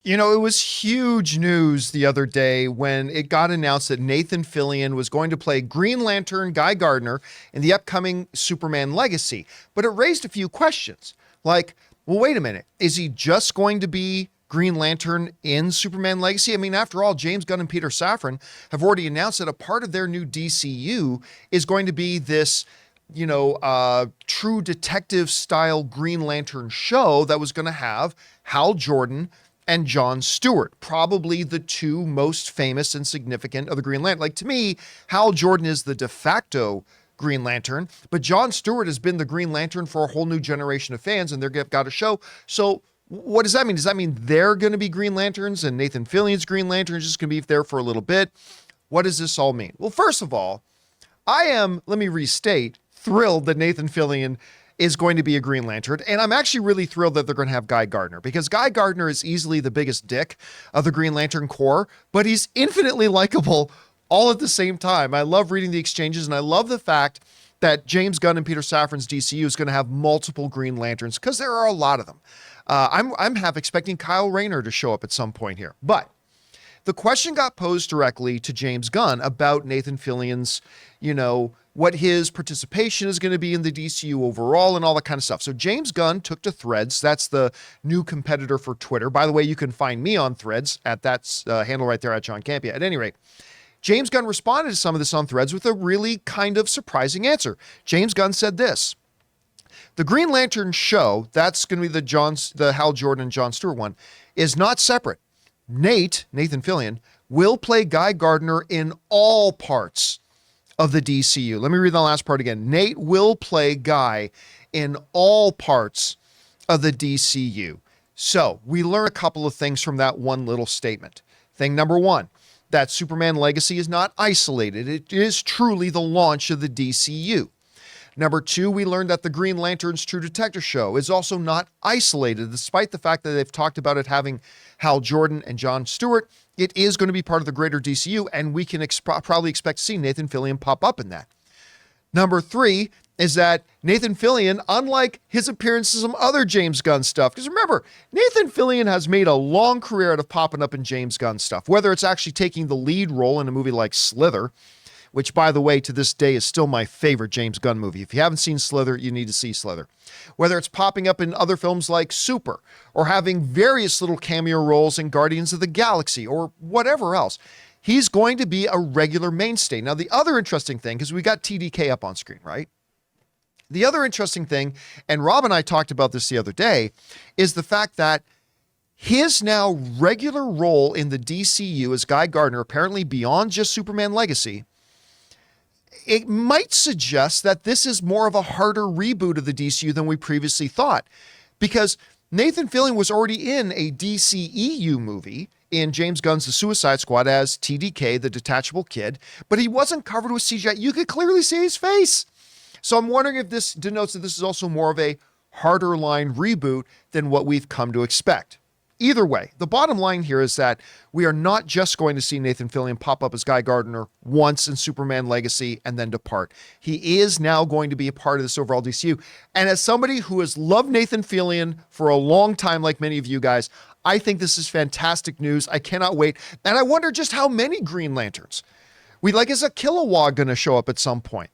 You know, it was huge news the other day when it got announced that Nathan Fillion was going to play Green Lantern Guy Gardner in the upcoming Superman Legacy. But it raised a few questions. Like, well, wait a minute. Is he just going to be Green Lantern in Superman Legacy? I mean, after all, James Gunn and Peter Safran have already announced that a part of their new DCU is going to be this true detective style Green Lantern show that was going to have Hal Jordan and John Stewart, probably the two most famous and significant of the Green Lantern. Like, to me, Hal Jordan is the de facto Green Lantern, but John Stewart has been the Green Lantern for a whole new generation of fans, and they've got a show. So what does that mean? Does that mean they're going to be Green Lanterns and Nathan Fillion's Green Lantern is just going to be there for a little bit? What does this all mean? Well, first of all, I am, let me restate, thrilled that Nathan Fillion is going to be a Green Lantern. And I'm actually really thrilled that they're going to have Guy Gardner, because Guy Gardner is easily the biggest dick of the Green Lantern Corps, but he's infinitely likable all at the same time. I love reading the exchanges, and I love the fact that James Gunn and Peter Safran's DCU is going to have multiple Green Lanterns, because there are a lot of them. I'm half expecting Kyle Rayner to show up at some point here. But the question got posed directly to James Gunn about Nathan Fillion's, what his participation is going to be in the DCU overall and all that kind of stuff. So James Gunn took to Threads. That's the new competitor for Twitter. By the way, you can find me on Threads at that handle right there at John Campea. At any rate, James Gunn responded to some of this on Threads with a really kind of surprising answer. James Gunn said this: the Green Lantern show, that's going to be the Hal Jordan and John Stewart one, is not separate. Nathan Fillion, will play Guy Gardner in all parts of the DCU. Let me read the last part again. Nate will play Guy in all parts of the DCU. So we learn a couple of things from that one little statement. Thing number one, that Superman Legacy is not isolated. It is truly the launch of the DCU. Number two, we learned that the Green Lantern's True Detective show is also not isolated, despite the fact that they've talked about it having Hal Jordan and John Stewart. It is going to be part of the greater DCU, and we can probably expect to see Nathan Fillion pop up in that. Number three is that Nathan Fillion, unlike his appearances in some other James Gunn stuff, because remember, Nathan Fillion has made a long career out of popping up in James Gunn stuff, whether it's actually taking the lead role in a movie like Slither, which, by the way, to this day is still my favorite James Gunn movie. If you haven't seen Slither, you need to see Slither. Whether it's popping up in other films like Super, or having various little cameo roles in Guardians of the Galaxy, or whatever else, he's going to be a regular mainstay. Now, the other interesting thing, because we got TDK up on screen, right? The other interesting thing, and Rob and I talked about this the other day, is the fact that his now regular role in the DCU as Guy Gardner, apparently beyond just Superman Legacy, it might suggest that this is more of a harder reboot of the DCU than we previously thought, because Nathan Fillion was already in a DCEU movie in James Gunn's The Suicide Squad as TDK, the detachable kid, but he wasn't covered with CGI. You could clearly see his face. So I'm wondering if this denotes that this is also more of a harder line reboot than what we've come to expect. Either way, the bottom line here is that we are not just going to see Nathan Fillion pop up as Guy Gardner once in Superman Legacy and then depart. He is now going to be a part of this overall DCU. And as somebody who has loved Nathan Fillion for a long time, like many of you guys, I think this is fantastic news. I cannot wait. And I wonder just how many Green Lanterns. Is a Kilowog going to show up at some point?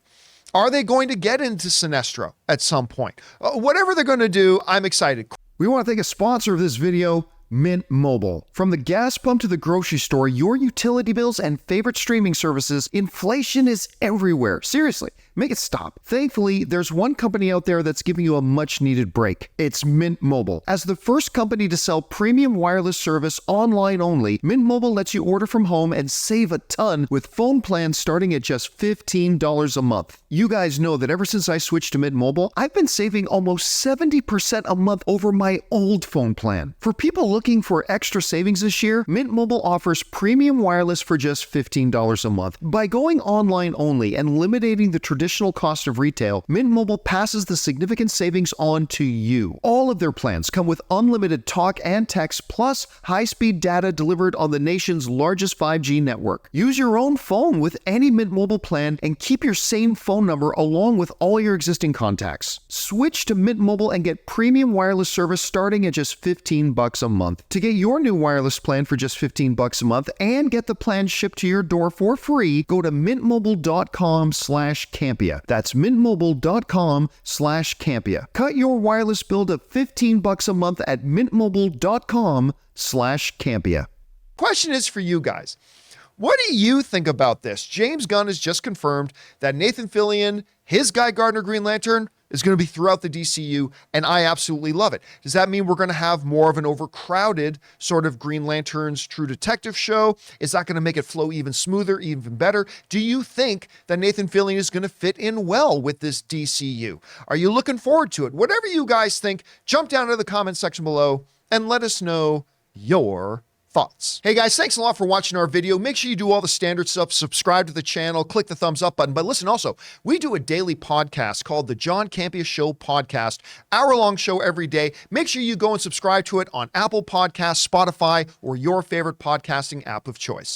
Are they going to get into Sinestro at some point? Whatever they're going to do, I'm excited. We want to thank a sponsor of this video, Mint Mobile. From the gas pump to the grocery store, your utility bills and favorite streaming services, inflation is everywhere. Seriously, make it stop. Thankfully, there's one company out there that's giving you a much-needed break. It's Mint Mobile. As the first company to sell premium wireless service online only, Mint Mobile lets you order from home and save a ton with phone plans starting at just $15 a month. You guys know that ever since I switched to Mint Mobile, I've been saving almost 70% a month over my old phone plan. For people looking for extra savings this year, Mint Mobile offers premium wireless for just $15 a month. By going online only and eliminating the traditional cost of retail, Mint Mobile passes the significant savings on to you. All of their plans come with unlimited talk and text plus high-speed data delivered on the nation's largest 5G network. Use your own phone with any Mint Mobile plan and keep your same phone number along with all your existing contacts. Switch to Mint Mobile and get premium wireless service starting at just $15 a month. month. To get your new wireless plan for just $15 a month and get the plan shipped to your door for free, go to mintmobile.com/Campea. That's mintmobile.com/Campea. Cut your wireless bill to $15 a month at mintmobile.com/Campea. Question is for you guys. What do you think about this? James Gunn has just confirmed that Nathan Fillion, his Guy Gardner Green Lantern, is going to be throughout the DCU, and I absolutely love it. Does that mean we're going to have more of an overcrowded sort of Green Lantern's True Detective show? Is that going to make it flow even smoother, even better? Do you think that Nathan Fillion is going to fit in well with this DCU? Are you looking forward to it? Whatever you guys think, jump down to the comment section below and let us know your thoughts. Hey guys, thanks a lot for watching our video. Make sure you do all the standard stuff, subscribe to the channel, click the thumbs up button. But listen also, we do a daily podcast called the John Campea Show podcast, hour-long show every day. Make sure you go and subscribe to it on Apple Podcasts, Spotify, or your favorite podcasting app of choice.